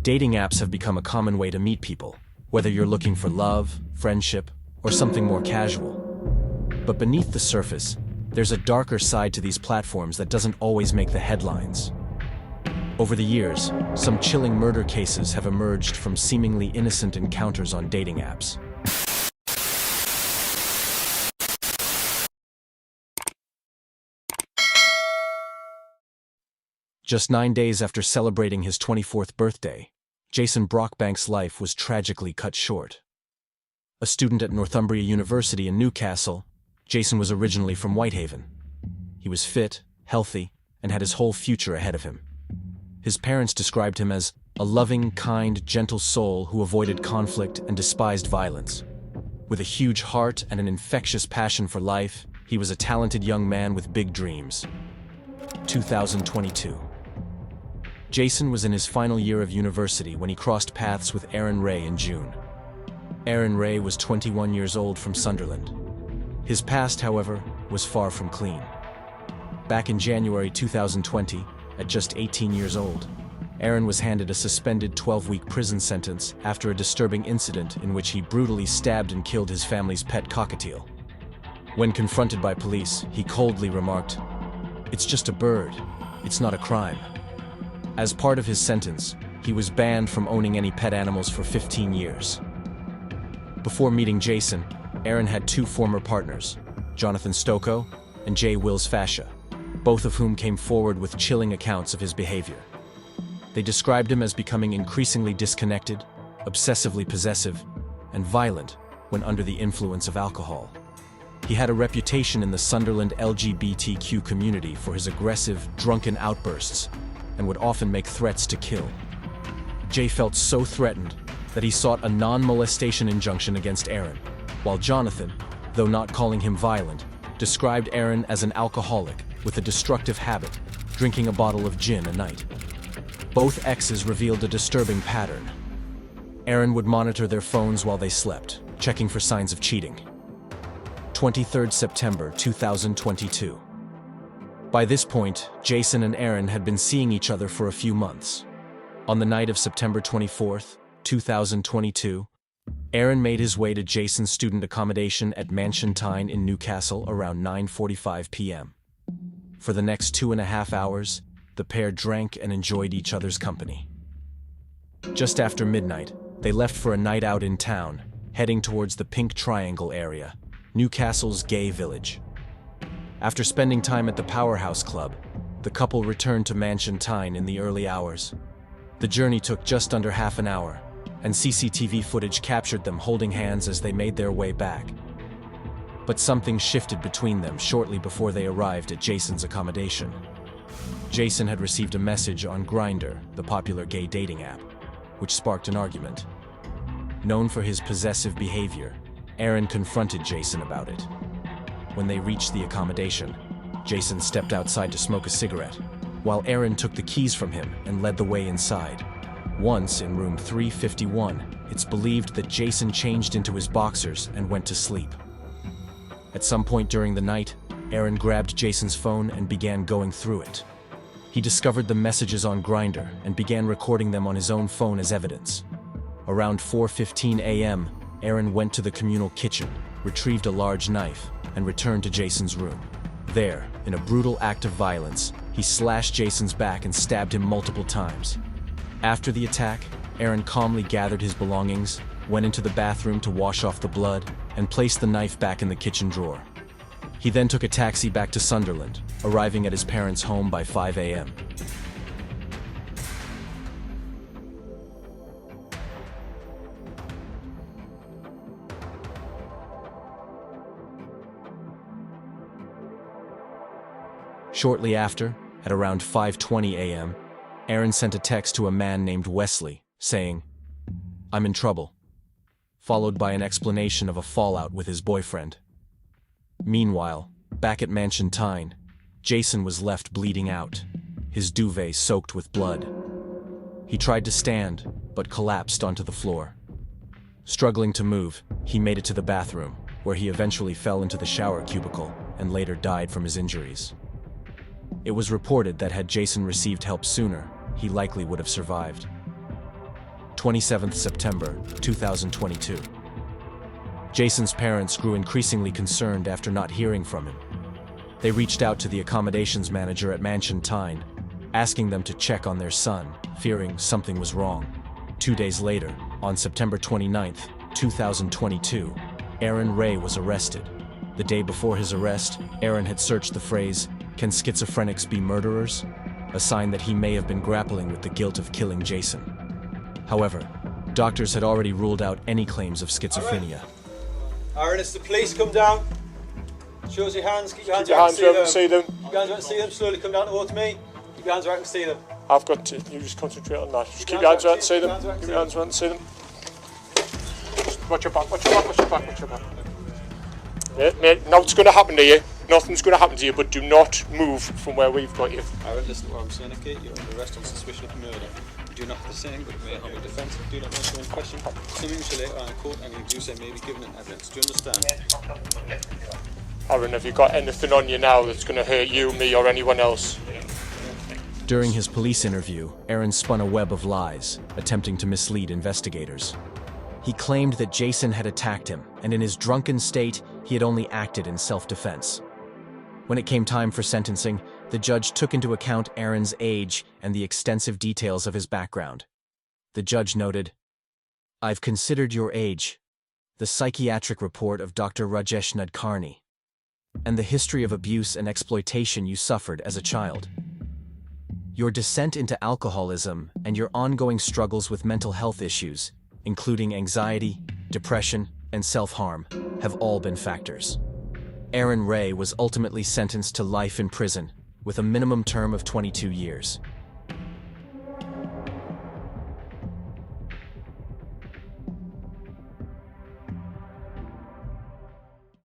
Dating apps have become a common way to meet people, whether you're looking for love, friendship, or something more casual. But beneath the surface, there's a darker side to these platforms that doesn't always make the headlines. Over the years, some chilling murder cases have emerged from seemingly innocent encounters on dating apps. Just 9 days after celebrating his 24th birthday, Jason Brockbanks' life was tragically cut short. A student at Northumbria University in Newcastle, Jason was originally from Whitehaven. He was fit, healthy, and had his whole future ahead of him. His parents described him as a loving, kind, gentle soul who avoided conflict and despised violence. With a huge heart and an infectious passion for life, he was a talented young man with big dreams. 2022. Jason was in his final year of university when he crossed paths with Aaron Ray in June. Aaron Ray was 21 years old from Sunderland. His past, however, was far from clean. Back in January 2020, at just 18 years old, Aaron was handed a suspended 12-week prison sentence after a disturbing incident in which he brutally stabbed and killed his family's pet cockatiel. When confronted by police, he coldly remarked, "It's just a bird. It's not a crime." As part of his sentence, he was banned from owning any pet animals for 15 years. Before meeting Jason, Aaron had two former partners, Jonathan Stocco and Jay Wills Fascia, both of whom came forward with chilling accounts of his behavior. They described him as becoming increasingly disconnected, obsessively possessive, and violent when under the influence of alcohol. He had a reputation in the Sunderland LGBTQ community for his aggressive, drunken outbursts and would often make threats to kill. Jay felt so threatened that he sought a non-molestation injunction against Aaron, while Jonathan, though not calling him violent, described Aaron as an alcoholic with a destructive habit, drinking a bottle of gin a night. Both exes revealed a disturbing pattern. Aaron would monitor their phones while they slept, checking for signs of cheating. 23rd September 2022. By this point, Jason and Aaron had been seeing each other for a few months. On the night of September 24th, 2022, Aaron made his way to Jason's student accommodation at Mansion Tyne in Newcastle around 9:45 p.m. For the next 2.5 hours, the pair drank and enjoyed each other's company. Just after midnight, they left for a night out in town, heading towards the Pink Triangle area, Newcastle's gay village. After spending time at the Powerhouse Club, the couple returned to Mansion Tyne in the early hours. The journey took just under half an hour, and CCTV footage captured them holding hands as they made their way back. But something shifted between them shortly before they arrived at Jason's accommodation. Jason had received a message on Grindr, the popular gay dating app, which sparked an argument. Known for his possessive behavior, Aaron confronted Jason about it. When they reached the accommodation, Jason stepped outside to smoke a cigarette, while Aaron took the keys from him and led the way inside. Once in room 351, it's believed that Jason changed into his boxers and went to sleep. At some point during the night, Aaron grabbed Jason's phone and began going through it. He discovered the messages on Grindr and began recording them on his own phone as evidence. Around 4:15 a.m., Aaron went to the communal kitchen, retrieved a large knife, and returned to Jason's room. There, in a brutal act of violence, he slashed Jason's back and stabbed him multiple times. After the attack, Aaron calmly gathered his belongings, went into the bathroom to wash off the blood, and placed the knife back in the kitchen drawer. He then took a taxi back to Sunderland, arriving at his parents' home by 5 a.m. Shortly after, at around 5:20 a.m., Aaron sent a text to a man named Wesley, saying, "I'm in trouble," followed by an explanation of a fallout with his boyfriend. Meanwhile, back at Mansion Tyne, Jason was left bleeding out, his duvet soaked with blood. He tried to stand, but collapsed onto the floor. Struggling to move, he made it to the bathroom, where he eventually fell into the shower cubicle and later died from his injuries. It was reported that had Jason received help sooner, he likely would have survived. 27th September 2022. Jason's parents grew increasingly concerned after not hearing from him. They reached out to the accommodations manager at Mansion Tyne, asking them to check on their son, fearing something was wrong. 2 days later, on September 29th, 2022, Aaron Ray was arrested. The day before his arrest, Aaron had searched the phrase, "Can schizophrenics be murderers?" a sign that he may have been grappling with the guilt of killing Jason. However, doctors had already ruled out any claims of schizophrenia. Aaron, it's the police. Come down. Show us your hands. Keep your hands Keep your hands where I can see them. Keep your hands where I can see them. Slowly come down towards me. Keep your hands where I can see them. I've got to. You just concentrate on that. Just keep your hands where I can see them. Keep your hands where I can see them. Watch your back. Watch your back. Watch your back. Watch your back. Mate, now it's going to happen to you. Nothing's going to happen to you, but do not move from where we've got you. Aaron, listen to what I'm saying, okay? You're under arrest on suspicion of murder. You do not have to say anything, but it may harm your defence. Do not answer any question. Something which later on in court, and you do say may be given in evidence. Do you understand? Aaron, have you got anything on you now that's going to hurt you, me, or anyone else? During his police interview, Aaron spun a web of lies, attempting to mislead investigators. He claimed that Jason had attacked him, and in his drunken state, he had only acted in self-defense. When it came time for sentencing, the judge took into account Aaron's age and the extensive details of his background. The judge noted, "I've considered your age, the psychiatric report of Dr. Rajesh Nadkarni, and the history of abuse and exploitation you suffered as a child. Your descent into alcoholism and your ongoing struggles with mental health issues, including anxiety, depression, and self-harm, have all been factors." Aaron Ray was ultimately sentenced to life in prison, with a minimum term of 22 years.